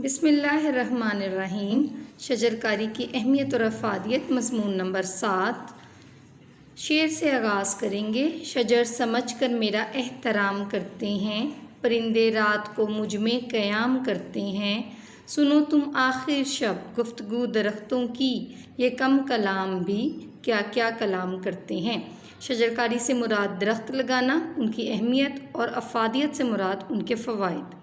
بسم اللہ الرحمن الرحیم۔ شجرکاری کی اہمیت اور افادیت، مضمون نمبر 7۔ شعر سے آغاز کریں گے۔ شجر سمجھ کر میرا احترام کرتے ہیں، پرندے رات کو مجھ میں قیام کرتے ہیں۔ سنو تم آخر شب گفتگو درختوں کی، یہ کم کلام بھی کیا کیا کلام کرتے ہیں۔ شجرکاری سے مراد درخت لگانا، ان کی اہمیت، اور افادیت سے مراد ان کے فوائد۔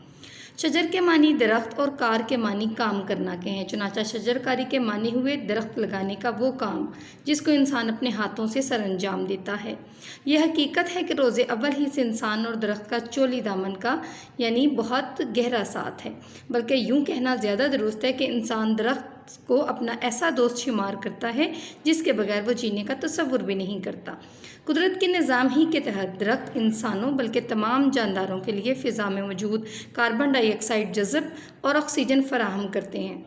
شجر کے معنی درخت اور کار کے معنی کام کرنا کے ہیں، چنانچہ شجرکاری کے معنی ہوئے درخت لگانے کا وہ کام جس کو انسان اپنے ہاتھوں سے سر انجام دیتا ہے۔ یہ حقیقت ہے کہ روز اول ہی سے انسان اور درخت کا چولی دامن کا یعنی بہت گہرا ساتھ ہے، بلکہ یوں کہنا زیادہ درست ہے کہ انسان درخت کو اپنا ایسا دوست شمار کرتا ہے جس کے بغیر وہ جینے کا تصور بھی نہیں کرتا۔ قدرت کے نظام ہی کے تحت درخت انسانوں بلکہ تمام جانداروں کے لیے فضا میں موجود کاربن ڈائی آکسائڈ جذب اور آکسیجن فراہم کرتے ہیں،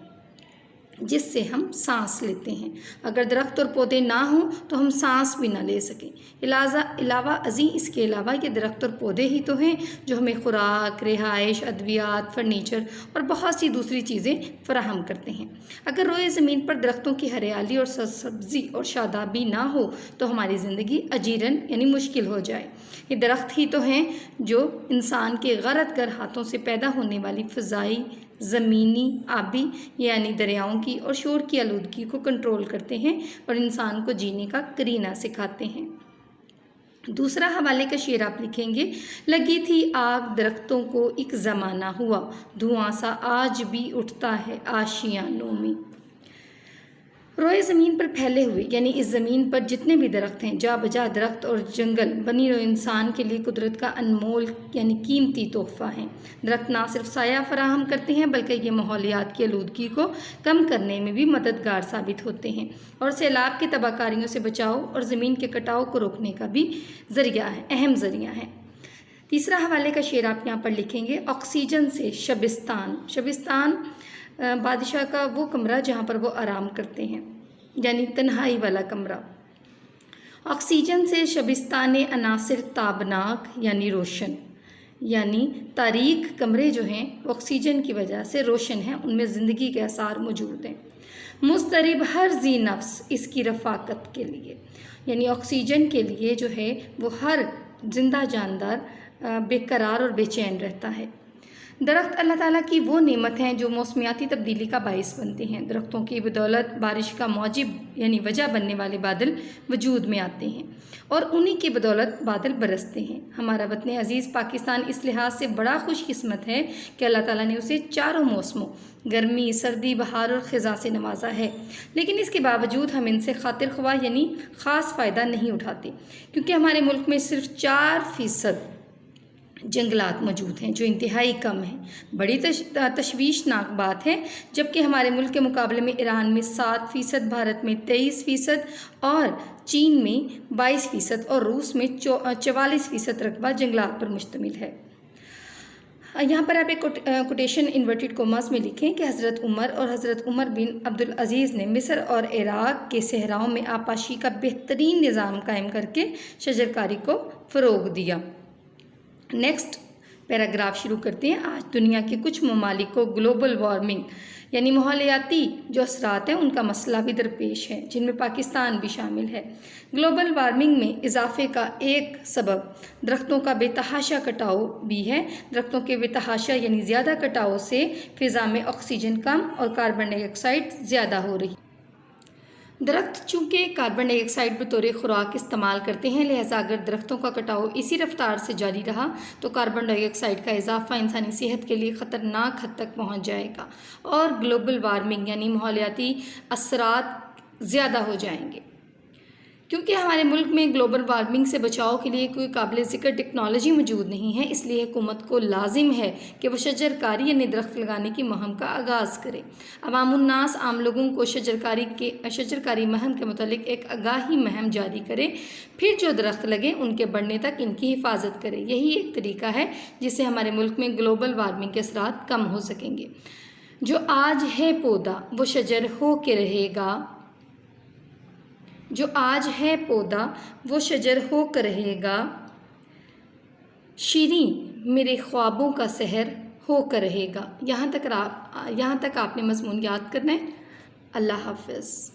جس سے ہم سانس لیتے ہیں۔ اگر درخت اور پودے نہ ہوں تو ہم سانس بھی نہ لے سکیں۔ علاوہ ازیں اس کے علاوہ یہ درخت اور پودے ہی تو ہیں جو ہمیں خوراک، رہائش، ادویات، فرنیچر اور بہت سی دوسری چیزیں فراہم کرتے ہیں۔ اگر روئے زمین پر درختوں کی ہریالی اور سبزی اور شادابی نہ ہو تو ہماری زندگی اجیرن یعنی مشکل ہو جائے۔ یہ درخت ہی تو ہیں جو انسان کے غارت گر ہاتھوں سے پیدا ہونے والی فضائی، زمینی، آبی یعنی دریاؤں کی اور شور کی آلودگی کو کنٹرول کرتے ہیں اور انسان کو جینے کا قرینہ سکھاتے ہیں۔ دوسرا حوالے کا شعر آپ لکھیں گے۔ لگی تھی آگ درختوں کو ایک زمانہ ہوا، دھواں سا آج بھی اٹھتا ہے آشیانوں میں۔ روئے زمین پر پھیلے ہوئے یعنی اس زمین پر جتنے بھی درخت ہیں، جا بجا درخت اور جنگل بنی روئے انسان کے لیے قدرت کا انمول یعنی قیمتی تحفہ ہیں۔ درخت نہ صرف سایہ فراہم کرتے ہیں بلکہ یہ ماحولیات کی آلودگی کو کم کرنے میں بھی مددگار ثابت ہوتے ہیں اور سیلاب کی تباہ کاریوں سے بچاؤ اور زمین کے کٹاؤ کو روکنے کا بھی ذریعہ ہے، اہم ذریعہ ہے۔ تیسرا حوالے کا شعر آپ یہاں پر لکھیں گے۔ آکسیجن سے شبستان۔ شبستان بادشاہ کا وہ کمرہ جہاں پر وہ آرام کرتے ہیں، یعنی تنہائی والا کمرہ۔ آکسیجن سے شبستان عناصر تابناک یعنی روشن، یعنی تاریک کمرے جو ہیں وہ آکسیجن کی وجہ سے روشن ہیں، ان میں زندگی کے آثار موجود ہیں۔ مضطرب ہر ذی نفس اس کی رفاقت کے لیے، یعنی آکسیجن کے لیے جو ہے وہ ہر زندہ جاندار بے قرار اور بے چین رہتا ہے۔ درخت اللہ تعالیٰ کی وہ نعمت ہیں جو موسمیاتی تبدیلی کا باعث بنتے ہیں۔ درختوں کی بدولت بارش کا موجب یعنی وجہ بننے والے بادل وجود میں آتے ہیں اور انہی کی بدولت بادل برستے ہیں۔ ہمارا وطن عزیز پاکستان اس لحاظ سے بڑا خوش قسمت ہے کہ اللہ تعالیٰ نے اسے چاروں موسموں گرمی، سردی، بہار اور خزاں سے نوازا ہے، لیکن اس کے باوجود ہم ان سے خاطر خواہ یعنی خاص فائدہ نہیں اٹھاتے، کیونکہ ہمارے ملک میں صرف 4% جنگلات موجود ہیں جو انتہائی کم ہیں۔ بڑی تشویشناک بات ہے، جبکہ ہمارے ملک کے مقابلے میں ایران میں 7%، بھارت میں 23% اور چین میں 22% اور روس میں 44% رقبہ جنگلات پر مشتمل ہے۔ یہاں پر آپ ایک کوٹیشن انورٹڈ کوماس میں لکھیں کہ حضرت عمر اور حضرت عمر بن عبدالعزیز نے مصر اور عراق کے صحراؤں میں آبپاشی کا بہترین نظام قائم کر کے شجرکاری کو فروغ دیا۔ نیکسٹ پیراگراف شروع کرتے ہیں۔ آج دنیا کے کچھ ممالک کو گلوبل وارمنگ یعنی ماحولیاتی جو اثرات ہیں ان کا مسئلہ بھی درپیش ہے، جن میں پاکستان بھی شامل ہے۔ گلوبل وارمنگ میں اضافے کا ایک سبب درختوں کا بے تحاشا کٹاؤ بھی ہے۔ درختوں کے بے تحاشا یعنی زیادہ کٹاؤ سے فضا میں آکسیجن کم اور کاربن ڈائی آکسائڈ زیادہ ہو رہی ہے۔ درخت چونکہ کاربن ڈائی آکسائڈ بطور خوراک استعمال کرتے ہیں، لہٰذا اگر درختوں کا کٹاؤ اسی رفتار سے جاری رہا تو کاربن ڈائی آکسائڈ کا اضافہ انسانی صحت کے لیے خطرناک حد تک پہنچ جائے گا اور گلوبل وارمنگ یعنی ماحولیاتی اثرات زیادہ ہو جائیں گے۔ کیونکہ ہمارے ملک میں گلوبل وارمنگ سے بچاؤ کے لیے کوئی قابل ذکر ٹیکنالوجی موجود نہیں ہے، اس لیے حکومت کو لازم ہے کہ وہ شجرکاری یعنی درخت لگانے کی مہم کا آغاز کرے۔ عوام الناس عام لوگوں کو شجرکاری مہم کے متعلق ایک آگاہی مہم جاری کرے، پھر جو درخت لگیں ان کے بڑھنے تک ان کی حفاظت کرے۔ یہی ایک طریقہ ہے جس سے ہمارے ملک میں گلوبل وارمنگ کے اثرات کم ہو سکیں گے۔ جو آج ہے پودا وہ شجر ہو کے رہے گا، جو آج ہے پودا وہ شجر ہو کر رہے گا، شیریں میرے خوابوں کا سحر ہو کر رہے گا۔ یہاں تک آپ نے مضمون یاد کرنا ہے۔ اللہ حافظ۔